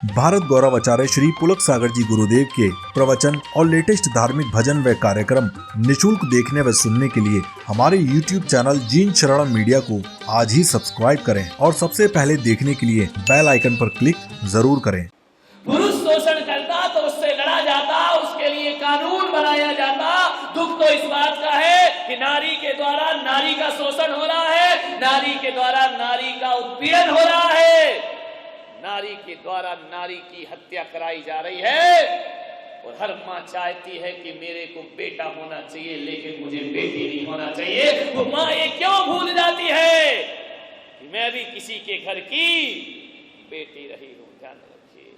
भारत गौरव आचार्य श्री पुलक सागर जी गुरुदेव के प्रवचन और लेटेस्ट धार्मिक भजन व कार्यक्रम निशुल्क देखने व सुनने के लिए हमारे YouTube चैनल जीन शरणम मीडिया को आज ही सब्सक्राइब करें और सबसे पहले देखने के लिए बेल आइकन पर क्लिक जरूर करें। पुरुष शोषण करता तो उससे लड़ा जाता, उसके लिए कानून बनाया जाता। दुख तो इस बात का है कि नारी के द्वारा नारी का शोषण हो रहा है, नारी के द्वारा नारी का उत्पीड़न हो रहा है, नारी के द्वारा नारी की हत्या कराई जा रही है। और हर माँ चाहती है कि मेरे को बेटा होना चाहिए लेकिन मुझे बेटी नहीं होना चाहिए। वो माँ ये क्यों भूल जाती है कि मैं भी किसी के घर की बेटी रही हूं। ध्यान रखिए,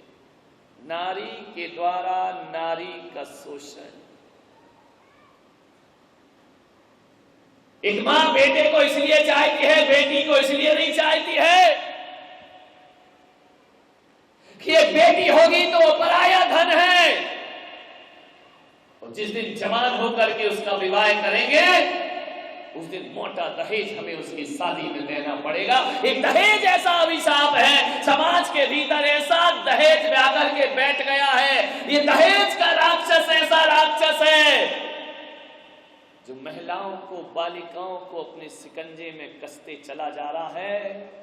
नारी के द्वारा नारी का शोषण। एक माँ बेटे को इसलिए चाहती है, बेटी को इसलिए नहीं चाहती है कि एक बेटी होगी तो वो पराया धन है, और जिस दिन जवान होकर के उसका विवाह करेंगे उस दिन मोटा दहेज हमें उसकी शादी में देना पड़ेगा। एक दहेज ऐसा अभिशाप है, समाज के भीतर ऐसा दहेज में आकर के बैठ गया है। ये दहेज का राक्षस ऐसा राक्षस है जो महिलाओं को, बालिकाओं को अपने शिकंजे में कसते चला जा रहा है।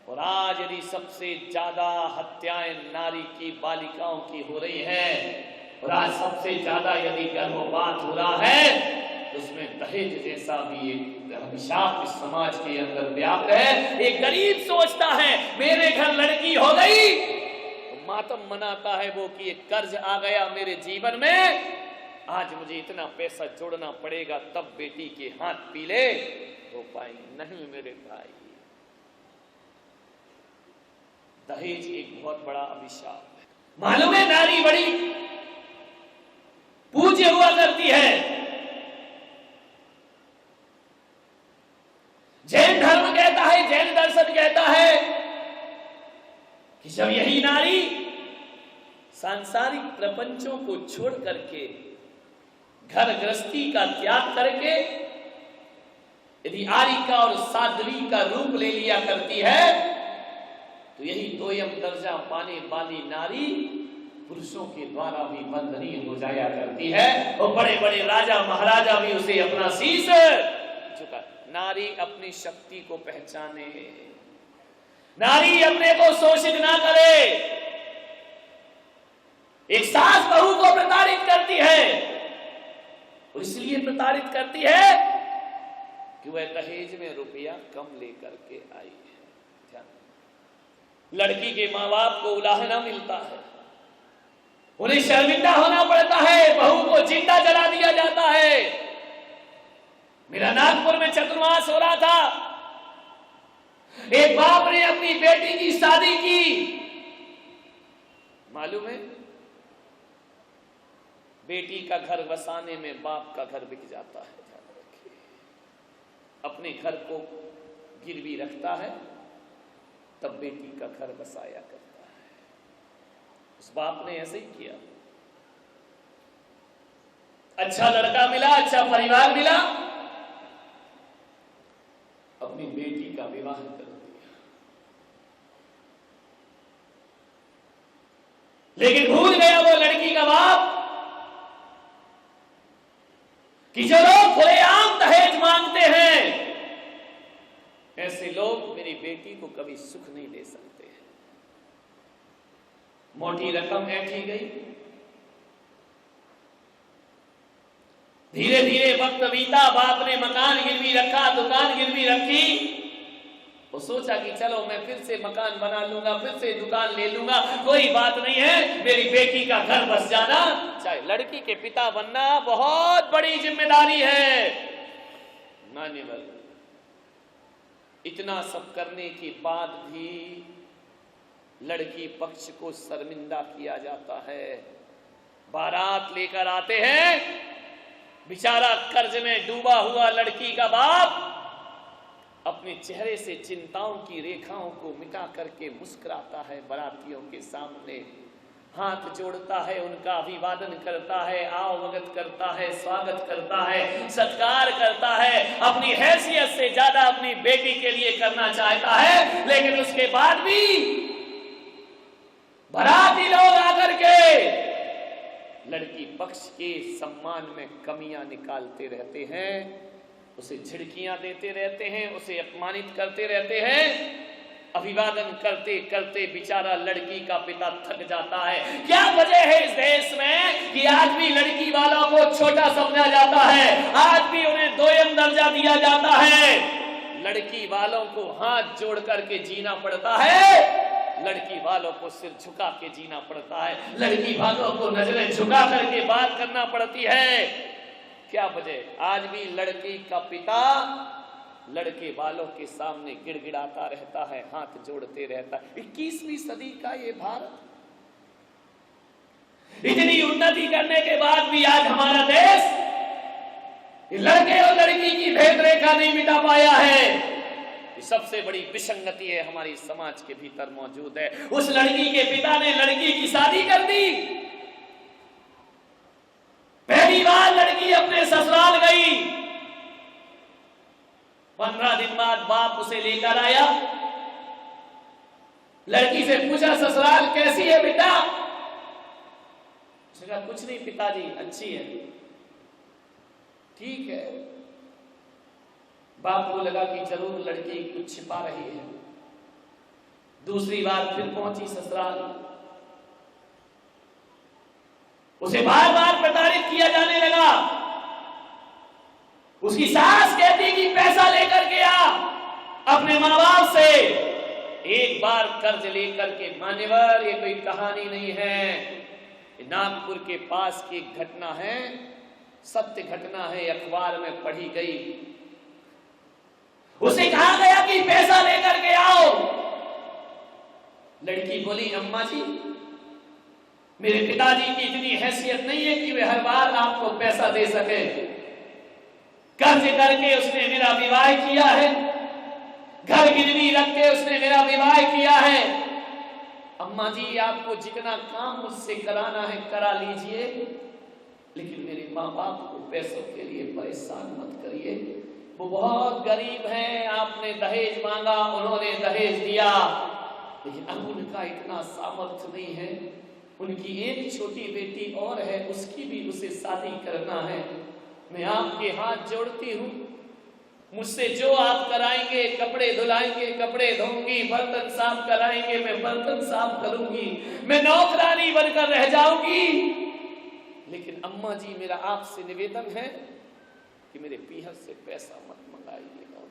और आज यदि सबसे ज्यादा हत्याएं नारी की, बालिकाओं की हो रही हैं, और आज सबसे ज्यादा यदि गर्भपात हो रहा है तो उसमें दहेज जैसा भी एक अभिशाप इस समाज के अंदर व्याप्त है। एक गरीब सोचता है मेरे घर लड़की हो गई तो मातम मनाता है वो कि एक कर्ज आ गया मेरे जीवन में, आज मुझे इतना पैसा जोड़ना पड़ेगा तब बेटी के हाथ पीले हो पाएंगे। नहीं मेरे भाई, दहेज एक बहुत बड़ा अभिशाप है। मालूम है नारी बड़ी पूज्य हुआ करती है। जैन धर्म कहता है, जैन दर्शन कहता है कि जब यही नारी सांसारिक प्रपंचों को छोड़ करके घर गृहस्थी का त्याग करके यदि आरिका और साध्वी का रूप ले लिया करती है तो यही दोयम दर्जा पाने वाली नारी पुरुषों के द्वारा भी वंदनीय हो जाया करती है। और बड़े बड़े राजा महाराजा भी उसे अपना शीश झुका। नारी अपनी शक्ति को पहचाने, नारी अपने को शोषित ना करे। एक सास बहू को प्रताड़ित करती है, और इसलिए प्रताड़ित करती है कि वह दहेज में रुपया कम लेकर के आई है। लड़की के माँ बाप को उलाहना मिलता है, उन्हें शर्मिंदा होना पड़ता है, बहू को जिंदा जला दिया जाता है। मेरा नागपुर में चतुर्मास हो रहा था, एक बाप ने अपनी बेटी की शादी की। मालूम है बेटी का घर बसाने में बाप का घर बिक जाता है। अपने घर को गिरवी रखता है तब बेटी का घर बसाया करता है। उस बाप ने ऐसे ही किया। अच्छा लड़का मिला, अच्छा परिवार मिला, अपनी बेटी का विवाह कर दिया। लेकिन भूल गया वो लड़की का बाप कि जो लोग खुलेआम दहेज मांगते हैं, ऐसे लोग मेरी बेटी को कभी सुख नहीं दे सकते। मोटी रकम ऐंठी गई, धीरे धीरे वक्त बीता, बाप ने मकान गिरवी रखा, दुकान गिरवी रखी। वो सोचा कि चलो मैं फिर से मकान बना लूंगा, फिर से दुकान ले लूंगा, कोई बात नहीं है, मेरी बेटी का घर बस जाना चाहे। लड़की के पिता बनना बहुत बड़ी जिम्मेदारी है। मान्यवर, इतना सब करने के बाद भी लड़की पक्ष को शर्मिंदा किया जाता है। बारात लेकर आते हैं, बेचारा कर्ज में डूबा हुआ लड़की का बाप अपने चेहरे से चिंताओं की रेखाओं को मिटा करके मुस्कुराता है, बारातियों के सामने हाथ जोड़ता है, उनका अभिवादन करता है, आवभगत करता है, स्वागत करता है, सत्कार करता है, अपनी हैसियत से ज्यादा अपनी बेटी के लिए करना चाहता है। लेकिन उसके बाद भी बाराती लोग आकर के लड़की पक्ष के सम्मान में कमियां निकालते रहते हैं, उसे झिड़कियां देते रहते हैं, उसे अपमानित करते रहते हैं। अभिवादन करते करते बेचारा लड़की का पिता थक जाता है। क्या वजह है इस देश में कि आज भी लड़की वालों को छोटा समझा जाता है, आज भी उन्हें दोयम दर्जा दिया जाता है। लड़की वालों को हाथ जोड़ करके जीना पड़ता है, लड़की वालों को सिर झुका के जीना पड़ता है, लड़की वालों को नजरें झुका करके बात करना पड़ती है। क्या वजह? आज भी लड़की का पिता लड़के वालों के सामने गिड़गिड़ाता रहता है, हाथ जोड़ते रहता है। 21वीं सदी का ये भारत, इतनी उन्नति करने के बाद भी आज हमारा देश लड़के और लड़की की भेद रेखा नहीं मिटा पाया है। ये सबसे बड़ी विसंगति है हमारी समाज के भीतर मौजूद है। उस लड़की के पिता ने लड़की की शादी कर दी, पहली बार लड़की अपने ससुराल गई, 15 दिन बाद बाप उसे लेकर आया, लड़की से पूछा ससुराल कैसी है बेटा? उसने कहा कुछ नहीं पिताजी, अच्छी है। ठीक है। बाप को लगा कि जरूर लड़की कुछ छिपा रही है। दूसरी बार फिर पहुंची ससुराल, उसे बार बार प्रताड़ित किया जाने लगा। उसकी सास कहती कि पैसा लेकर के आ अपने माँ बाप से। एक बार कर्ज लेकर के, मान्यवर ये कोई कहानी नहीं है, नागपुर के पास की घटना है, सत्य घटना है, अखबार में पढ़ी गई। उसे कहा गया कि पैसा लेकर के आओ। लड़की बोली अम्मा जी मेरे पिताजी की इतनी हैसियत नहीं है कि वे हर बार आपको पैसा दे सके। कर्ज करके उसने मेरा विवाह किया है, घर गिरवी रख के उसने मेरा विवाह किया है। अम्मा जी आपको जितना काम मुझसे कराना है करा लीजिए, लेकिन मेरे माँ बाप को पैसों के लिए परेशान मत करिए। वो बहुत गरीब हैं, आपने दहेज मांगा, उन्होंने दहेज दिया, लेकिन अब उनका इतना सामर्थ्य नहीं है। उनकी एक छोटी बेटी और है, उसकी भी उसे शादी करना है। मैं आपके हाथ जोड़ती हूँ, मुझसे जो आप कराएंगे, कपड़े धुलाएंगे कपड़े धोऊंगी, बर्तन साफ कराएंगे मैं बर्तन साफ करूंगी, मैं नौकरानी बनकर रह जाऊंगी। लेकिन अम्मा जी मेरा आपसे निवेदन है कि मेरे पीहर से पैसा मत मंगाइएगा।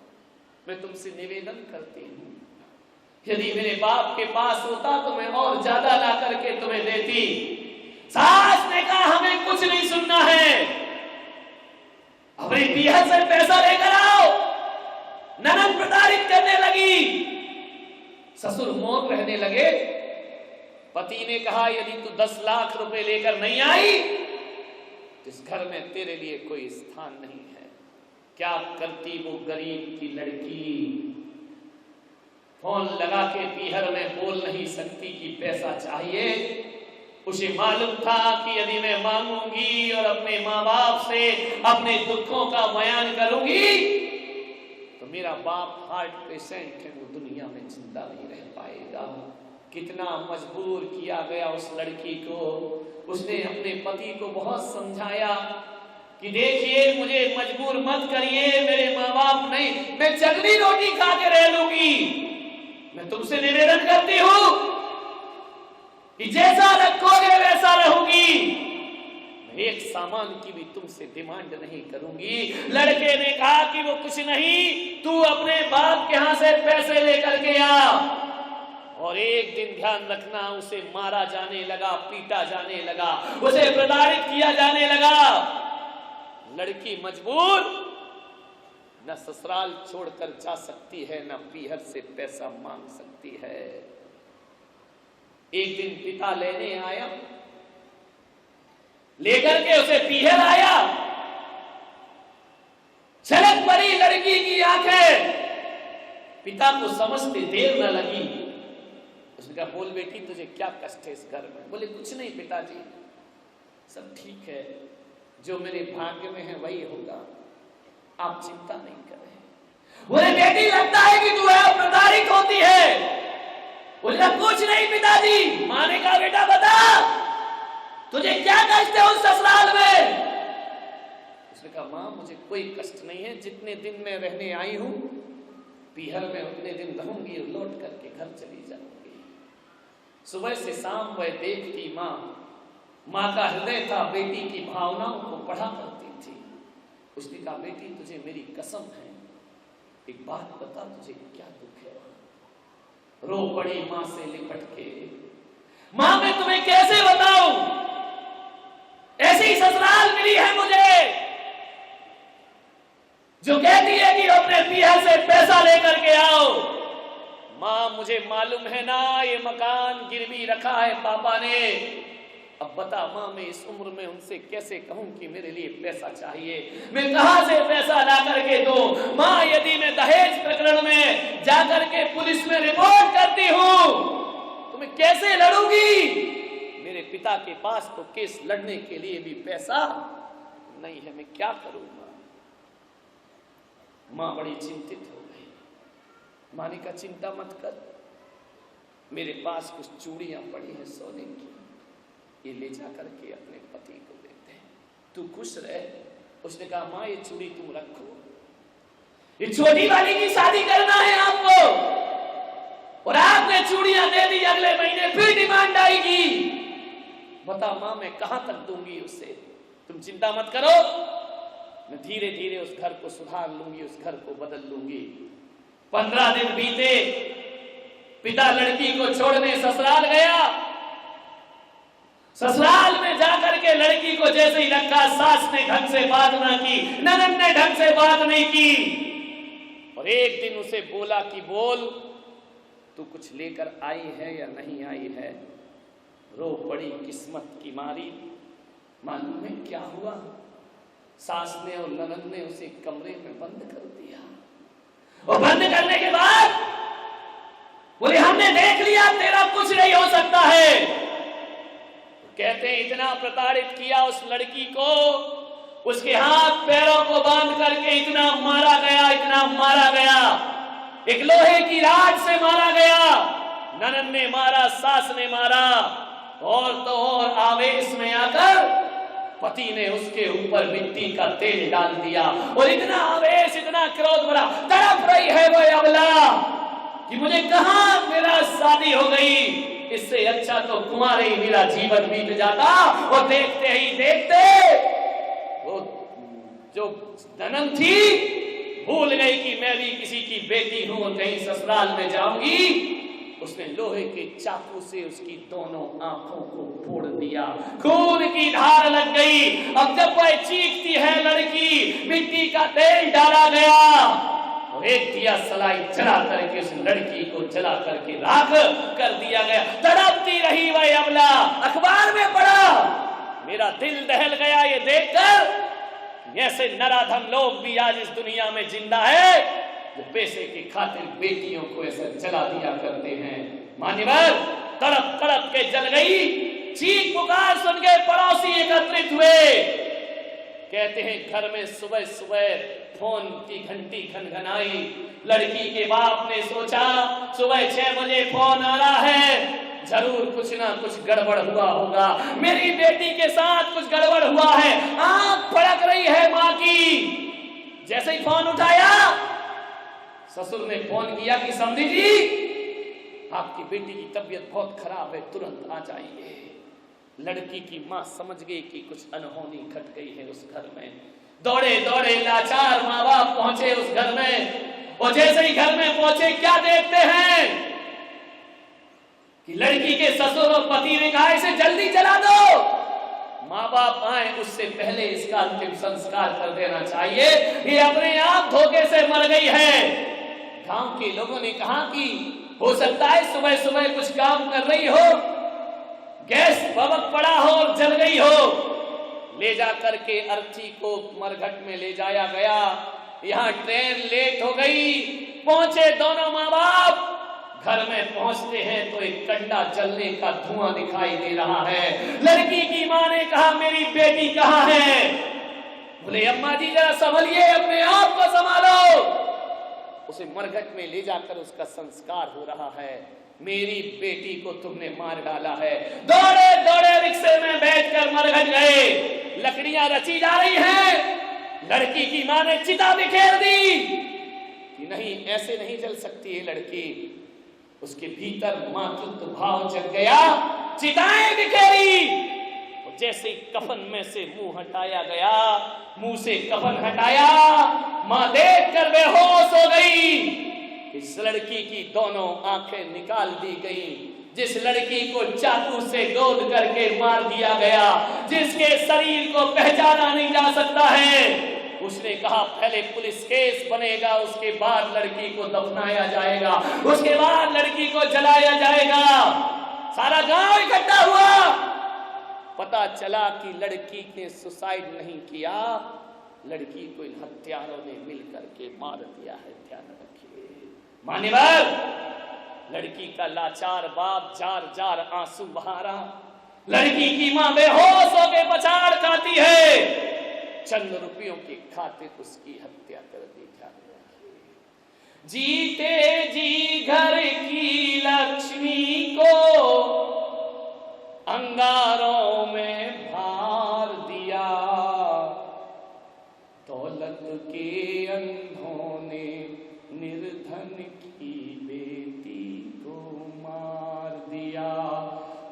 मैं तुमसे निवेदन करती हूँ, यदि मेरे बाप के पास होता तो मैं और ज्यादा ला करके तुम्हें देती। सास ने कहा हमें कुछ नहीं सुनना है, अपनी पीहर से पैसा लेकर आओ। ननद प्रताड़ित करने लगी, ससुर मौन रहने लगे। पति ने कहा यदि तू 10 लाख रुपए लेकर नहीं आई तो इस घर में तेरे लिए कोई स्थान नहीं है। क्या करती वो गरीब की लड़की? फोन लगा के पीहर में बोल नहीं सकती कि पैसा चाहिए। उसे मालूम था कि यदि मैं मांगूंगी और अपने माँ बाप से अपने दुखों का बयान करूंगी तो मेरा बाप हार्ट पेशेंट है, वो दुनिया में जिंदा नहीं रह पाएगा। कितना मजबूर किया गया उस लड़की को। उसने अपने पति को बहुत समझाया कि देखिए मुझे मजबूर मत करिए, मेरे माँ बाप नहीं, मैं चटनी रोटी खा के रह लूंगी। मैं तुमसे निवेदन करती हूँ कि जैसा रखोगे वैसा रहूंगी, मैं एक सामान की भी तुमसे डिमांड नहीं करूंगी। लड़के ने कहा कि वो कुछ नहीं, तू अपने बाप के यहां से पैसे लेकर के आ। और एक दिन ध्यान रखना, उसे मारा जाने लगा, पीटा जाने लगा, उसे प्रताड़ित किया जाने लगा। लड़की मजबूर, न ससुराल छोड़कर जा सकती है, न पीहर से पैसा मांग सकती है। एक दिन पिता लेने आया, लेकर के उसे पीहर आया। छलक पड़ी लड़की की आंखें, पिता को समझते देर न लगी। उसने कहा बोल बेटी तुझे क्या कष्ट है इस घर में? बोले कुछ नहीं पिताजी, सब ठीक है, जो मेरे भाग्य में है वही होगा, आप चिंता नहीं करें। बोले बेटी लगता है कि तू है प्रताड़ित होती है, बोला कुछ नहीं पिताजी। माँ ने कहा बेटा बता तुझे क्या कष्ट है उस ससुराल में। उसने कहा माँ मुझे कोई कष्ट नहीं है, जितने दिन मैं रहने आई हूं पीहर में उतने दिन रहूंगी और लौट करके घर चली जाऊंगी। सुबह से शाम वह देखती माँ का हृदय था बेटी की भावनाओं को पढ़ा करती थी। उसने कहा बेटी तुझे मेरी कसम है, एक बात बता तुझे क्या दुख है। रो पड़ी माँ से लिपट के, माँ मैं तुम्हें कैसे बताऊं, ऐसी ससुराल मिली है मुझे जो कहती है कि अपने पीहर से पैसा लेकर के आओ। माँ मुझे मालूम है ना ये मकान गिरवी रखा है पापा ने, अब बता माँ मैं इस उम्र में उनसे कैसे कहूं कि मेरे लिए पैसा चाहिए, मैं कहां से पैसा ला करके दूं। माँ यदि मैं दहेज प्रकरण में जाकर के पुलिस में रिपोर्ट करती हूं तो मैं कैसे लड़ूंगी, मेरे पिता के पास तो केस लड़ने के लिए भी पैसा नहीं है, मैं क्या करूं। माँ बड़ी चिंतित हो गई। माँ ने कहा चिंता मत कर, मेरे पास कुछ चूड़ियां पड़ी हैं सोने की, ये ले जा करके अपने पति को देते हैं, तू खुश रहे। उसने कहा माँ ये चूड़ी तुम रखो, ये छोटी वाली की शादी करना है आपको, और आपने चूड़ियां दे दी, अगले महीने फिर डिमांड आएगी, बता माँ मैं कहां तक दूंगी उसे। तुम चिंता मत करो, मैं धीरे धीरे उस घर को सुधार लूंगी, उस घर को बदल लूंगी। 15 दिन बीते, पिता लड़की को छोड़ने ससुराल गया। ससुराल में जाकर के लड़की को जैसे ही रखा, सास ने ढंग से बात ना की, ननद ने ढंग से बात नहीं की, और एक दिन उसे बोला कि बोल तू कुछ लेकर आई है या नहीं आई है। रो पड़ी किस्मत की मारी। मालूम है क्या हुआ, सास ने और ननद ने उसे कमरे में बंद कर दिया, और बंद करने के बाद बोले हमने देख लिया तेरा कुछ नहीं हो सकता है। कहते हैं इतना प्रताड़ित किया उस लड़की को, उसके हाथ पैरों को बांध करके इतना मारा गया, इतना मारा गया, एक लोहे की राड से मारा गया। ननद ने मारा, सास ने मारा, और तो और आवेश में आकर पति ने उसके ऊपर मिट्टी का तेल डाल दिया, और इतना आवेश, इतना क्रोध भरा, तड़प रही है वो अबला कि मुझे कहां मेरा शादी हो गई, इससे अच्छा तो कुंवारे ही मेरा जीवन बीत जाता। और देखते ही देखते वो जो ननद थी भूल गई कि मैं भी किसी की बेटी हूं और कहीं ससुराल में जाऊंगी। उसने लोहे के चाकू से उसकी दोनों आंखों को फोड़ दिया, खून की धार लग गई। अब जब वह चीखती है लड़की, मिट्टी का तेल डाला गया और एक दिया सलाई जला करके उस लड़की को जला करके राख कर दिया गया। तड़पती रही वह अबला। अखबार में पढ़ा, मेरा दिल दहल गया ये देखकर, ऐसे नराधम लोग भी आज इस दुनिया में जिंदा है जो पैसे की खातिर बेटियों को ऐसा जला दिया करते हैं। मान्यवर तड़प तड़प के जल गई। चीख पुकार सुन के पड़ोसी एकत्रित हुए। कहते हैं घर में सुबह सुबह फोन की घंटी खनखनाई। लड़की के बाप ने सोचा सुबह 6 बजे फोन आ रहा है, जरूर कुछ ना कुछ गड़बड़ हुआ होगा, मेरी बेटी के साथ कुछ गड़बड़ हुआ है। आंख फड़क रही है मां की। जैसे ही फोन उठाया, ससुर ने फोन किया कि समधी जी आपकी बेटी की तबीयत बहुत खराब है, तुरंत आ जाइए। लड़की की मां समझ गई कि कुछ अनहोनी घट गई है उस घर में। दौड़े दौड़े लाचार माँ बाप पहुंचे उस घर में, और जैसे ही घर में पहुंचे क्या देखते हैं कि लड़की के ससुर और पति ने कहा इसे जल्दी जला दो। माँ बाप आए उससे पहले इसका अंतिम संस्कार कर देना चाहिए, ये अपने आप धोखे से मर गई है। गांव के लोगों ने कहा कि हो सकता है सुबह सुबह कुछ काम कर रही हो, गैस भभक पड़ा हो और जल गई हो। ले जा करके अर्थी को मरघट में ले जाया गया। यहाँ ट्रेन लेट हो गई। पहुंचे दोनों माँ बाप। घर में पहुंचते हैं तो एक कंडा जलने का धुआं दिखाई दे रहा है। लड़की की माँ ने कहा मेरी बेटी कहाँ है? बोले अम्मा जी जरा संभलिए, अपने आप को संभालो। उसे मरघट में ले जाकर उसका संस्कार हो रहा है। मेरी बेटी को तुमने मार डाला है। दौड़े दौड़े रिक्शे में बैठकर मरघट गए। लकड़ियां रची जा रही हैं। लड़की की मां ने चिता बिखेर दी कि नहीं, ऐसे नहीं जल सकती है लड़की। उसके भीतर मातृत्व भाव जग गया, चिताएं बिखेरी। और जैसे ही कफन में से मुंह हटाया गया, मुंह से कफन हटाया, मां देखकर बेहोश हो गई। इस लड़की की दोनों आंखें निकाल दी गई। जिस लड़की को चाकू से गोद करके मार दिया गया, जिसके शरीर को पहचाना नहीं जा सकता है, उसने कहा पहले पुलिस केस बनेगा, उसके बाद लड़की को दफनाया जाएगा, उसके बाद लड़की को जलाया जाएगा। सारा गांव इकट्ठा हुआ। पता चला कि लड़की ने सुसाइड नहीं किया, लड़की को इन हत्यारों ने मिलकर के मार दिया है। ध्यान रखिए मान्यवर, लड़की का लाचार बाप जार जार आंसू बहा रहा। लड़की की मां बेहोश होकर पछाड़ खाती है। चंद रुपयों की खातिर उसकी हत्या कर दी। ध्यान रखिए, जीते जी घर की लक्ष्मी को अंगारों में भार दिया। दौलत के अंधों ने निर्धन की बेटी को मार दिया।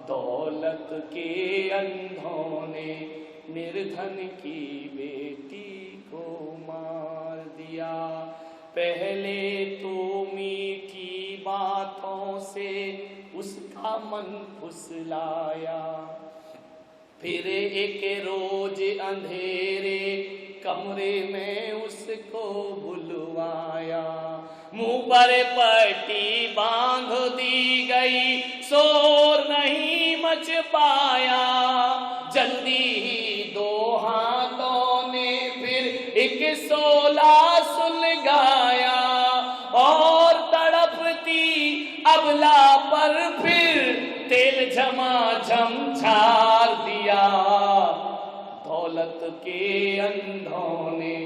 दौलत के अंधों ने निर्धन की बेटी को मार दिया। पहले तो मीठी बातों से उसका मन फुसलाया, फिर एक रोज अंधेरे कमरे में उसको बुलवाया। मुंह पर पट्टी बांध दी गई, शोर नहीं मच पाया। जल्दी ही दो हाथों ने फिर एक सोला सुलगाया, और तड़पती अबला पर फिर तेल झमाझम झाड़ दिया। दौलत के अंधों ने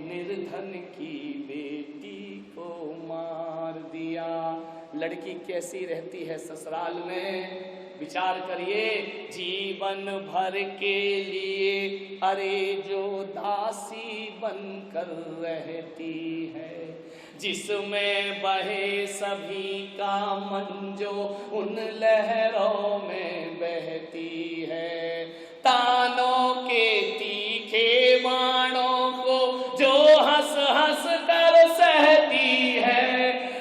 निर्धन की बेटी को मार दिया। लड़की कैसी रहती है ससुराल में, विचार करिए। जीवन भर के लिए अरे जो दासी बनकर रहती है, जिसमें बहे सभी का मन जो उन लहरों में बहती है। तानों के तीखे बाणों को जो हंस हंस कर सहती है,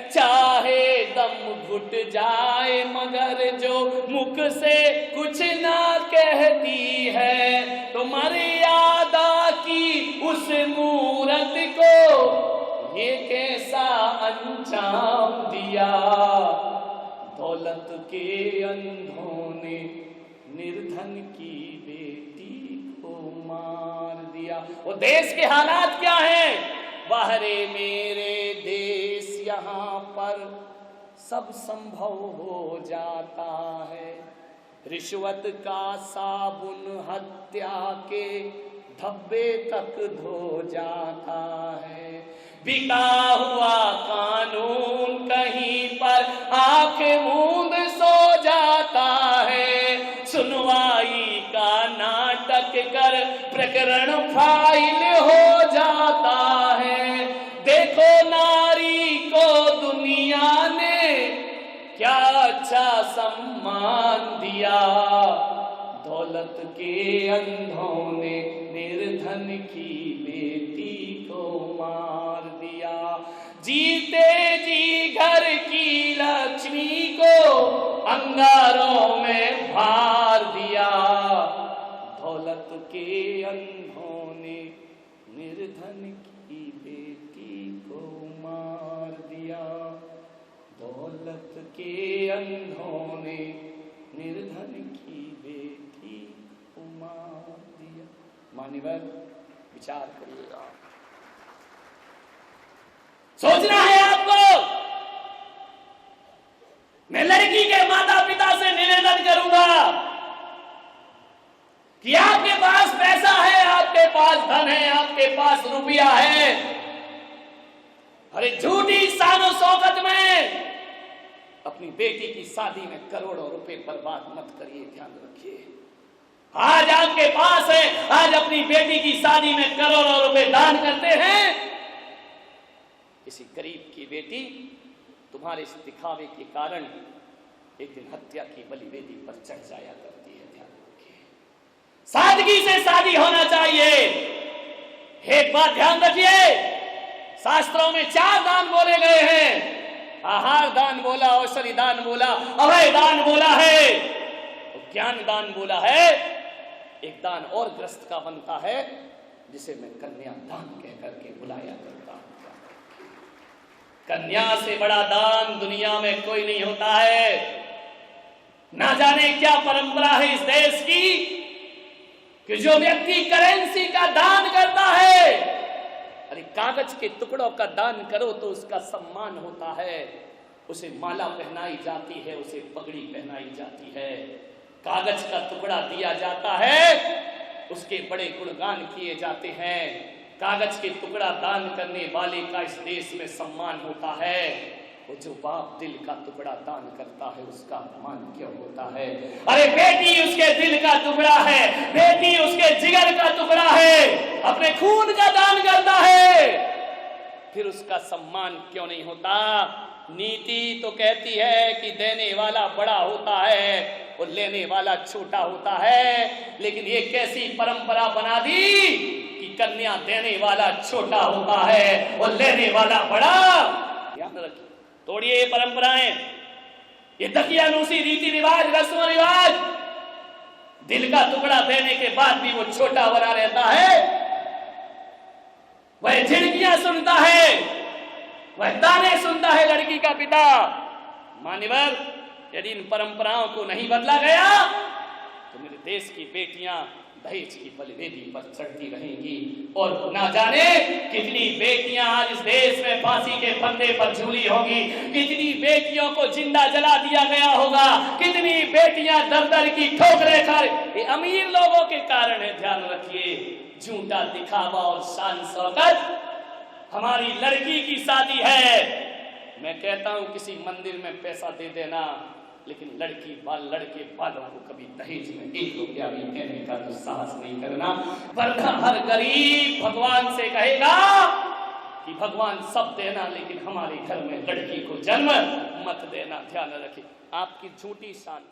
चाहे दम घुट जाए मगर जो मुख से कुछ ना कहती है। तो मर्यादा की उस मूरत को ये कैसा अंजाम दिया। दौलत के अंधों ने निर्धन की बेटी को मार दिया। वो देश के हालात क्या हैं? बाहरे मेरे देश यहाँ पर सब संभव हो जाता है। रिश्वत का साबुन हत्या के धब्बे तक धो जाता है। बिका हुआ कानून कहीं पर आंख मूंद सो जाता है। सुनवाई का नाटक कर प्रकरण फाइल हो जाता है। देखो नारी को दुनिया ने क्या अच्छा सम्मान दिया। दौलत के अंधों ने निर्धन की बेटी को मार दिया। जीते जी घर की लक्ष्मी को अंगारों में भार दिया। दौलत के अंधों ने निर्धन की बेटी को मार दिया। दौलत के अंधों ने निर्धन की बेटी को मार दिया। मान्यवर, विचार करिएगा, सोचना है आपको। मैं लड़की के माता पिता से निवेदन करूंगा कि आपके पास पैसा है, आपके पास धन है, आपके पास रुपया है, अरे झूठी शानो शौकत में अपनी बेटी की शादी में करोड़ों रुपए बर्बाद मत करिए, ध्यान रखिए। आज आपके पास है, आज अपनी बेटी की शादी में करोड़ों रुपए दान करते हैं, किसी गरीब की बेटी तुम्हारे इस दिखावे के कारण एक दिन हत्या की बलि वेदी पर चढ़ जाया करती है, ध्यान रखिए। सादगी से शादी होना चाहिए। एक बात ध्यान रखिए, शास्त्रों में 4 दान बोले गए हैं। आहार दान बोला, औषधि दान बोला, अभय दान बोला है, ज्ञान दान बोला है। एक दान और ग्रस्त का बनता है जिसे मैं कन्या दान कह करके बुलाया करता हूं। कन्या से बड़ा दान दुनिया में कोई नहीं होता है। ना जाने क्या परंपरा है इस देश की कि जो व्यक्ति करेंसी का दान करता है, अरे कागज के टुकड़ों का दान करो तो उसका सम्मान होता है, उसे माला पहनाई जाती है, उसे पगड़ी पहनाई जाती है। कागज का टुकड़ा दिया जाता है, उसके बड़े गुणगान किए जाते हैं। कागज के टुकड़ा दान करने वाले का इस देश में सम्मान होता है। वो जो बाप दिल का टुकड़ा दान करता है उसका अपमान क्यों होता है? अरे बेटी उसके दिल का टुकड़ा है, बेटी उसके जिगर का टुकड़ा है, अपने खून का दान करता है, फिर उसका सम्मान क्यों नहीं होता? नीति तो कहती है कि देने वाला बड़ा होता है और लेने वाला छोटा होता है, लेकिन ये कैसी परंपरा बना दी कि कन्या देने वाला छोटा होता है और लेने वाला बड़ा। ध्यान रखिए, तोड़िए ये परंपराएं, ये दकियानूसी रीति रिवाज, रस्म रिवाज। दिल का टुकड़ा देने के बाद भी वो छोटा बना रहता है, वह झिड़कियां सुनता है, वह ताने सुनता है लड़की का पिता। मान्यवर, यदि इन परंपराओं को नहीं बदला गया तो मेरे देश की बेटियां दहेज की बलिवेदी पर चढ़ती रहेंगी और ना जाने कितनी बेटियां आज इस देश में फांसी के फंदे पर झूली होगी, कितनी बेटियों को जिंदा जला दिया गया होगा, कितनी बेटियां दर-दर की ठोकरें खा रही। ये अमीर लोगों के कारण है, ध्यान रखिए। झूठा दिखावा और शान शौकत। हमारी लड़की की शादी है, मैं कहता हूं किसी मंदिर में पैसा दे देना, लेकिन लड़के वालों को कभी दहेज में 1 रुपया भी देने का तो साहस नहीं करना, वरना हर गरीब भगवान से कहेगा कि भगवान सब देना लेकिन हमारे घर में लड़की को जन्म मत देना। ध्यान रखिए, आपकी झूठी शान।